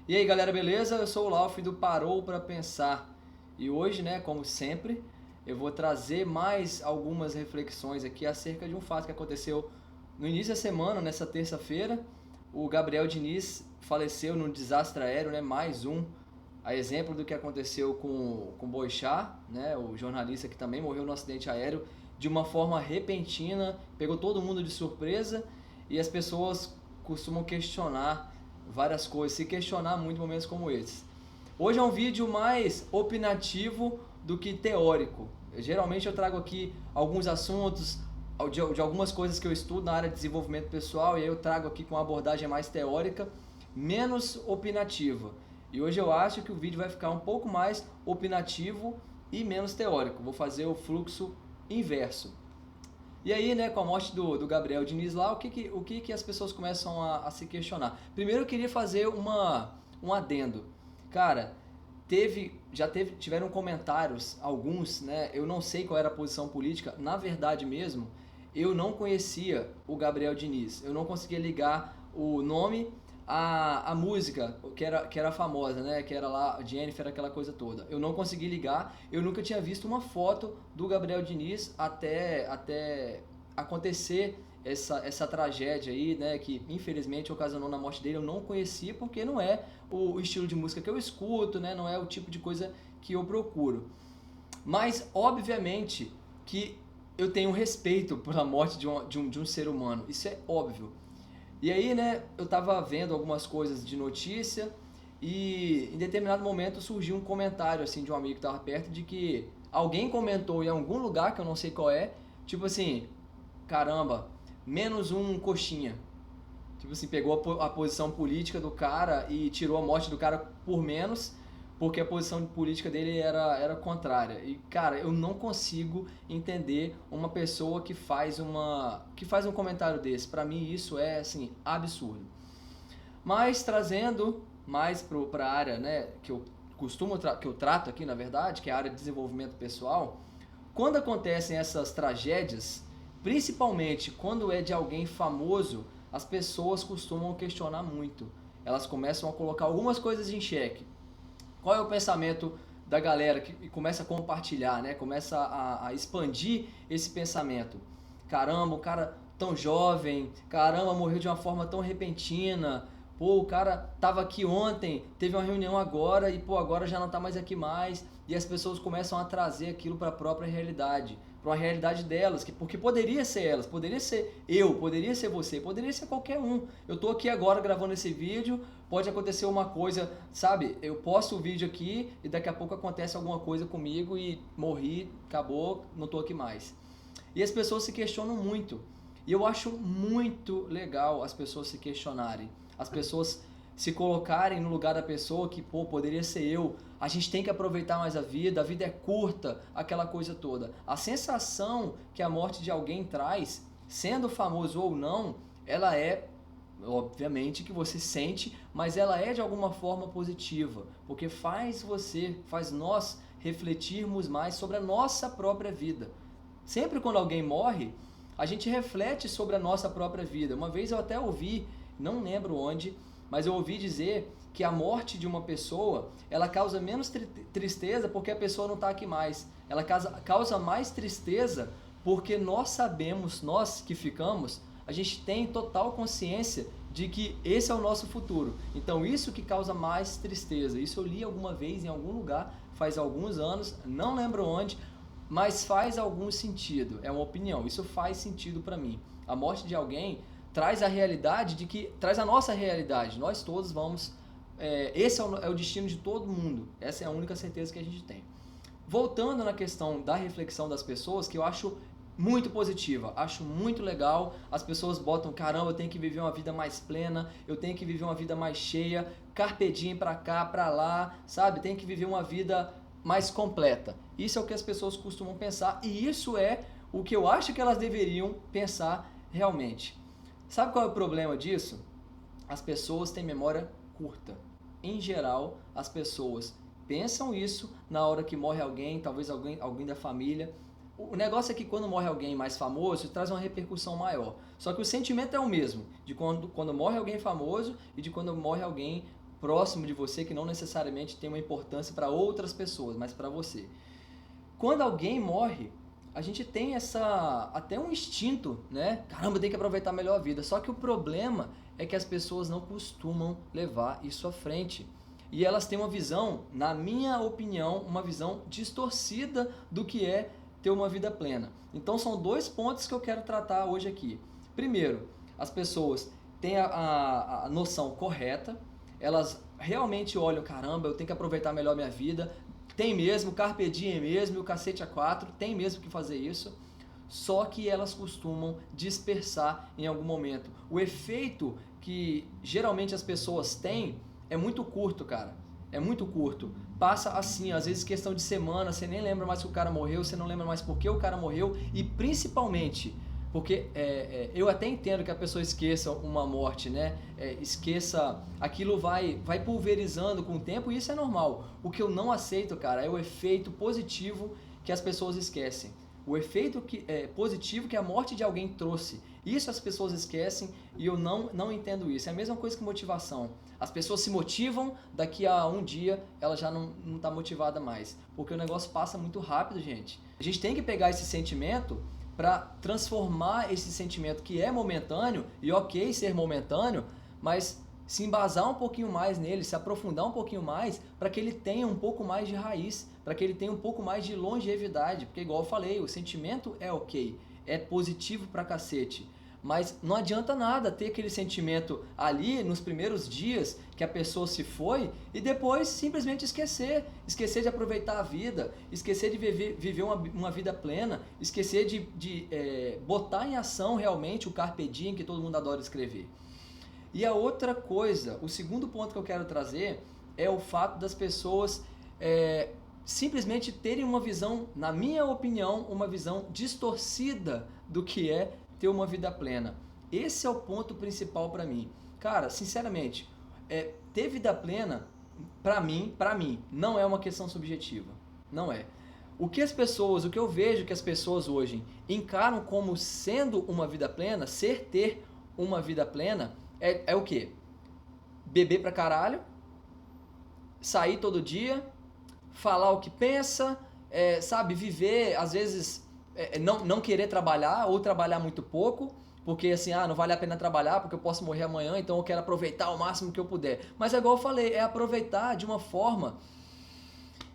E aí galera, beleza? Eu sou o Lauf do Parou para Pensar. E hoje, né, como sempre, eu vou trazer mais algumas reflexões aqui acerca de um fato que aconteceu no início da semana, nessa terça-feira. O Gabriel Diniz faleceu num desastre aéreo, né? Mais um. A exemplo do que aconteceu com o Boixá, né? O jornalista que também morreu no acidente aéreo de uma forma repentina, pegou todo mundo de surpresa e as pessoas costumam questionar várias coisas, se questionar muito em momentos como esses. Hoje é um vídeo mais opinativo do que teórico. Geralmente eu trago aqui alguns assuntos de algumas coisas que eu estudo na área de desenvolvimento pessoal e aí eu trago aqui com uma abordagem mais teórica, menos opinativa. E hoje eu acho que o vídeo vai ficar um pouco mais opinativo e menos teórico. Vou fazer o fluxo inverso. E aí, né, com a morte do Gabriel Diniz lá, o que as pessoas começam a se questionar? Primeiro eu queria fazer um adendo. Cara, tiveram comentários, alguns, né, eu não sei qual era a posição política, na verdade mesmo, eu não conhecia o Gabriel Diniz, eu não conseguia ligar o nome à música que era famosa, né, que era lá Jennifer, aquela coisa toda. Eu não consegui ligar, eu nunca tinha visto uma foto do Gabriel Diniz até acontecer essa tragédia aí, né, que infelizmente ocasionou na morte dele. Eu não conhecia porque não é o estilo de música que eu escuto, né, não é o tipo de coisa que eu procuro. Mas, obviamente, que eu tenho respeito pela morte de um ser humano, isso é óbvio. E aí, né, eu tava vendo algumas coisas de notícia e em determinado momento surgiu um comentário assim de um amigo que tava perto de que alguém comentou em algum lugar que eu não sei qual é, tipo assim, caramba, menos um coxinha. Tipo assim, pegou a posição política do cara e tirou a morte do cara por menos, porque a posição política dele era contrária. E, cara, eu não consigo entender uma pessoa que faz um comentário desse. Pra mim isso é, assim, absurdo. Mas trazendo mais para a área, né, que eu trato aqui, na verdade, que é a área de desenvolvimento pessoal, quando acontecem essas tragédias, principalmente quando é de alguém famoso, as pessoas costumam questionar muito. Elas começam a colocar algumas coisas em xeque. Qual é o pensamento da galera que começa a compartilhar, né? Começa a expandir esse pensamento. Caramba, o cara tão jovem, caramba, morreu de uma forma tão repentina. Pô, o cara tava aqui ontem, teve uma reunião agora e pô, agora já não tá mais aqui mais. E as pessoas começam a trazer aquilo para a própria realidade, para uma realidade delas, porque poderia ser elas, poderia ser eu, poderia ser você, poderia ser qualquer um. Eu tô aqui agora gravando esse vídeo, pode acontecer uma coisa, sabe? Eu posto o vídeo aqui e daqui a pouco acontece alguma coisa comigo e morri, acabou, não tô aqui mais. E as pessoas se questionam muito. E eu acho muito legal as pessoas se questionarem. As pessoas se colocarem no lugar da pessoa que, pô, poderia ser eu. A gente tem que aproveitar mais a vida é curta, aquela coisa toda. A sensação que a morte de alguém traz, sendo famoso ou não, ela é, obviamente, que você sente, mas ela é de alguma forma positiva, porque faz nós refletirmos mais sobre a nossa própria vida. Sempre quando alguém morre, a gente reflete sobre a nossa própria vida. Uma vez eu até ouvi, não lembro onde, mas eu ouvi dizer que a morte de uma pessoa, ela causa menos tristeza porque a pessoa não está aqui mais. Ela causa mais tristeza porque nós sabemos, nós que ficamos, a gente tem total consciência de que esse é o nosso futuro. Então isso que causa mais tristeza. Isso eu li alguma vez em algum lugar, faz alguns anos, não lembro onde, mas faz algum sentido. É uma opinião, isso faz sentido para mim. A morte de alguém traz a realidade traz a nossa realidade. Nós todos vamos. Esse é o destino de todo mundo. Essa é a única certeza que a gente tem. Voltando na questão da reflexão das pessoas, que eu acho muito positiva, acho muito legal. As pessoas botam, caramba, eu tenho que viver uma vida mais plena, eu tenho que viver uma vida mais cheia, carpe diem pra cá, pra lá, sabe? Tenho que viver uma vida mais completa. Isso é o que as pessoas costumam pensar e isso é o que eu acho que elas deveriam pensar realmente. Sabe qual é o problema disso? As pessoas têm memória curta. Em geral, as pessoas pensam isso na hora que morre alguém, talvez alguém da família. O negócio é que quando morre alguém mais famoso, traz uma repercussão maior. Só que o sentimento é o mesmo, de quando morre alguém famoso e de quando morre alguém próximo de você que não necessariamente tem uma importância para outras pessoas, mas para você. Quando alguém morre, a gente tem até um instinto, né? Caramba, tem que aproveitar melhor a vida. Só que o problema é que as pessoas não costumam levar isso à frente. E elas têm uma visão, na minha opinião, uma visão distorcida do que é ter uma vida plena. Então são 2 pontos que eu quero tratar hoje aqui. Primeiro, as pessoas têm a noção correta, elas realmente olham, caramba, eu tenho que aproveitar melhor minha vida, tem mesmo, carpe diem mesmo, o cacete a 4, tem mesmo que fazer isso, só que elas costumam dispersar em algum momento. O efeito que geralmente as pessoas têm é muito curto, cara. É muito curto. Passa assim, às vezes questão de semana, você nem lembra mais que o cara morreu, você não lembra mais por que o cara morreu e principalmente, porque eu até entendo que a pessoa esqueça uma morte, né? Esqueça, aquilo vai pulverizando com o tempo e isso é normal. O que eu não aceito, cara, é o efeito positivo que as pessoas esquecem. O efeito positivo que a morte de alguém trouxe. Isso as pessoas esquecem e eu não entendo isso. É a mesma coisa que motivação. As pessoas se motivam, daqui a um dia ela já não está motivada mais. Porque o negócio passa muito rápido, gente. A gente tem que pegar esse sentimento para transformar esse sentimento que é momentâneo, e ok ser momentâneo, mas se embasar um pouquinho mais nele, se aprofundar um pouquinho mais, para que ele tenha um pouco mais de raiz, para que ele tenha um pouco mais de longevidade, porque igual eu falei, o sentimento é ok, é positivo pra cacete, mas não adianta nada ter aquele sentimento ali nos primeiros dias que a pessoa se foi e depois simplesmente esquecer de aproveitar a vida, esquecer de viver uma vida plena, esquecer de botar em ação realmente o carpe diem que todo mundo adora escrever. E a outra coisa, o segundo ponto que eu quero trazer é o fato das pessoas simplesmente terem uma visão, na minha opinião, uma visão distorcida do que é ter uma vida plena. Esse é o ponto principal para mim. Cara, sinceramente, ter vida plena, para mim, não é uma questão subjetiva. Não é. O que eu vejo que as pessoas hoje encaram como sendo uma vida plena, ter uma vida plena, é o quê? Beber pra caralho, sair todo dia, falar o que pensa, sabe, viver, às vezes, não querer trabalhar ou trabalhar muito pouco, porque assim, não vale a pena trabalhar porque eu posso morrer amanhã, então eu quero aproveitar o máximo que eu puder. Mas é igual eu falei, é aproveitar de uma forma,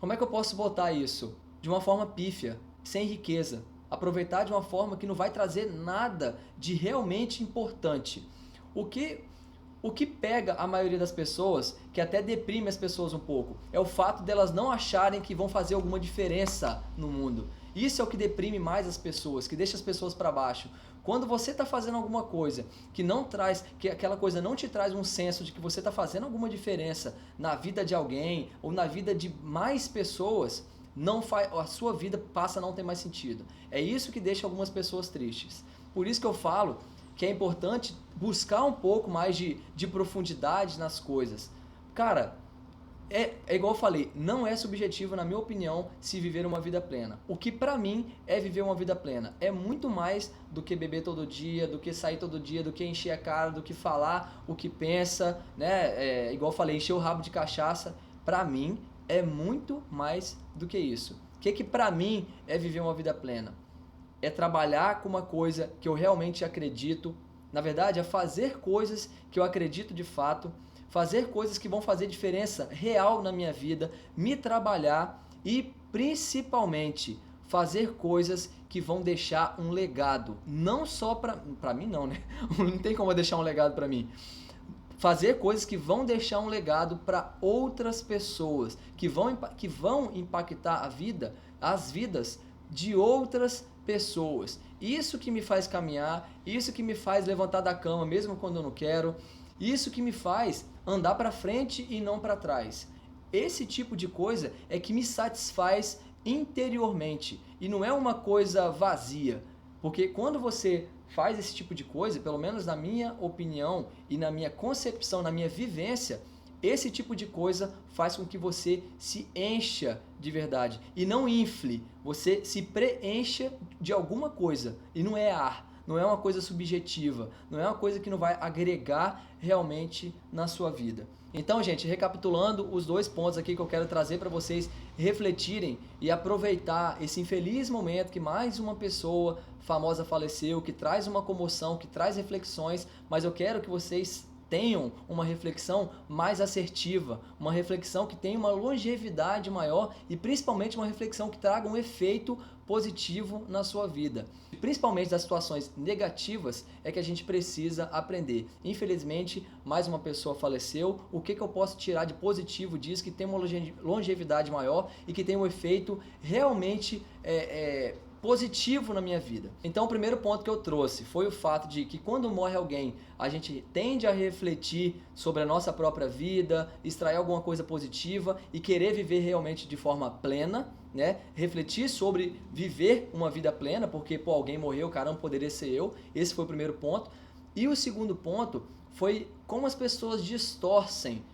como é que eu posso botar isso? De uma forma pífia, sem riqueza. Aproveitar de uma forma que não vai trazer nada de realmente importante. O que pega a maioria das pessoas, que até deprime as pessoas um pouco, é o fato delas não acharem que vão fazer alguma diferença no mundo. Isso é o que deprime mais as pessoas, que deixa as pessoas para baixo. Quando você está fazendo alguma coisa que aquela coisa não te traz um senso de que você está fazendo alguma diferença na vida de alguém ou na vida de mais pessoas, a sua vida passa a não ter mais sentido. É isso que deixa algumas pessoas tristes. Por isso que eu falo que é importante buscar um pouco mais de profundidade nas coisas. Cara, é igual eu falei, não é subjetivo, na minha opinião, se viver uma vida plena. O que pra mim é viver uma vida plena? É muito mais do que beber todo dia, do que sair todo dia, do que encher a cara, do que falar o que pensa, né? Igual eu falei, encher o rabo de cachaça. Pra mim, é muito mais do que isso. O que pra mim é viver uma vida plena? É trabalhar com uma coisa que eu realmente acredito, na verdade é fazer coisas que eu acredito de fato, fazer coisas que vão fazer diferença real na minha vida, me trabalhar e principalmente fazer coisas que vão deixar um legado, não só pra mim não, né? Não tem como eu deixar um legado pra mim. Fazer coisas que vão deixar um legado para outras pessoas, que vão impactar as vidas de outras pessoas. Isso que me faz caminhar, isso que me faz levantar da cama mesmo quando eu não quero, isso que me faz andar para frente e não para trás. Esse tipo de coisa é que me satisfaz interiormente e não é uma coisa vazia, porque quando você faz esse tipo de coisa, pelo menos na minha opinião e na minha concepção, na minha vivência, esse tipo de coisa faz com que você se encha de verdade e não infle, você se preencha de alguma coisa e não é ar, não é uma coisa subjetiva, não é uma coisa que não vai agregar realmente na sua vida. Então, gente, recapitulando os 2 pontos aqui que eu quero trazer para vocês refletirem e aproveitar esse infeliz momento que mais uma pessoa famosa faleceu, que traz uma comoção, que traz reflexões, mas eu quero que vocês tenham uma reflexão mais assertiva, uma reflexão que tenha uma longevidade maior e principalmente uma reflexão que traga um efeito positivo na sua vida. Principalmente das situações negativas é que a gente precisa aprender. Infelizmente, mais uma pessoa faleceu. O que eu posso tirar de positivo disso, que tem uma longevidade maior e que tem um efeito realmente positivo na minha vida. Então, o primeiro ponto que eu trouxe foi o fato de que quando morre alguém, a gente tende a refletir sobre a nossa própria vida, extrair alguma coisa positiva e querer viver realmente de forma plena, né? Refletir sobre viver uma vida plena, porque alguém morreu, caramba, poderia ser eu. Esse foi o primeiro ponto. E o segundo ponto foi como as pessoas distorcem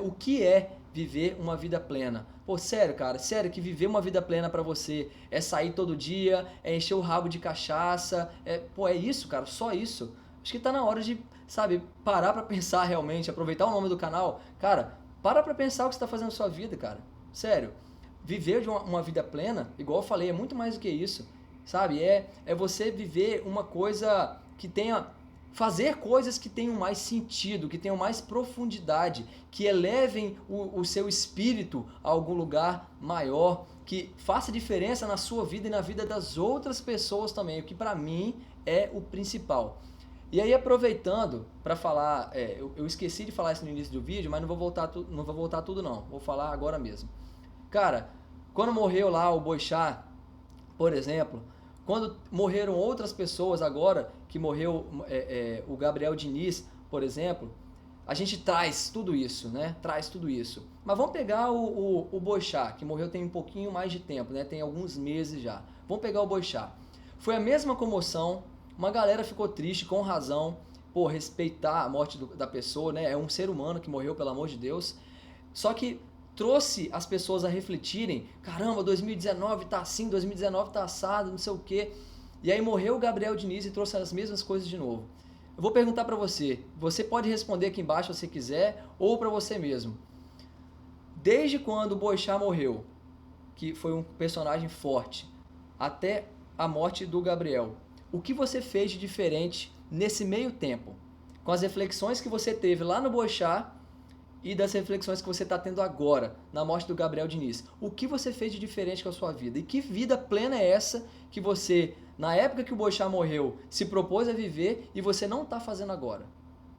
o que é viver uma vida plena. Sério, cara, sério que viver uma vida plena pra você é sair todo dia, é encher o rabo de cachaça, é isso, cara, só isso. Acho que tá na hora de, sabe, parar pra pensar realmente, aproveitar o nome do canal. Cara, para pra pensar o que você tá fazendo na sua vida, cara. Sério, viver de uma vida plena, igual eu falei, é muito mais do que isso, sabe? É você viver uma coisa que tenha... Fazer coisas que tenham mais sentido, que tenham mais profundidade, que elevem o seu espírito a algum lugar maior, que faça diferença na sua vida e na vida das outras pessoas também, o que para mim é o principal. E aí, aproveitando para falar, eu esqueci de falar isso no início do vídeo, mas não vou voltar tudo não, vou falar agora mesmo. Cara, quando morreu lá o Boixá, por exemplo, quando morreram outras pessoas agora, que morreu o Gabriel Diniz, por exemplo, a gente traz tudo isso, né? Traz tudo isso. Mas vamos pegar o Boixá, que morreu tem um pouquinho mais de tempo, né? Tem alguns meses já. Vamos pegar o Boixá. Foi a mesma comoção, uma galera ficou triste, com razão, por respeitar a morte da pessoa, né? É um ser humano que morreu, pelo amor de Deus. Só que trouxe as pessoas a refletirem, caramba, 2019 tá assim, 2019 tá assado, não sei o quê. E aí morreu o Gabriel Diniz e trouxe as mesmas coisas de novo. Eu vou perguntar pra você, você pode responder aqui embaixo se você quiser, ou pra você mesmo. Desde quando o Boixá morreu, que foi um personagem forte, até a morte do Gabriel, o que você fez de diferente nesse meio tempo? Com as reflexões que você teve lá no Boixá, e das reflexões que você está tendo agora, na morte do Gabriel Diniz. O que você fez de diferente com a sua vida? E que vida plena é essa que você, na época que o Boixá morreu, se propôs a viver e você não está fazendo agora?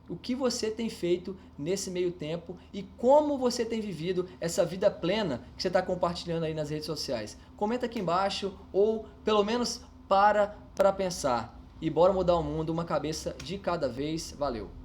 O que você tem feito nesse meio tempo e como você tem vivido essa vida plena que você está compartilhando aí nas redes sociais? Comenta aqui embaixo ou pelo menos para pensar. E bora mudar o mundo uma cabeça de cada vez. Valeu!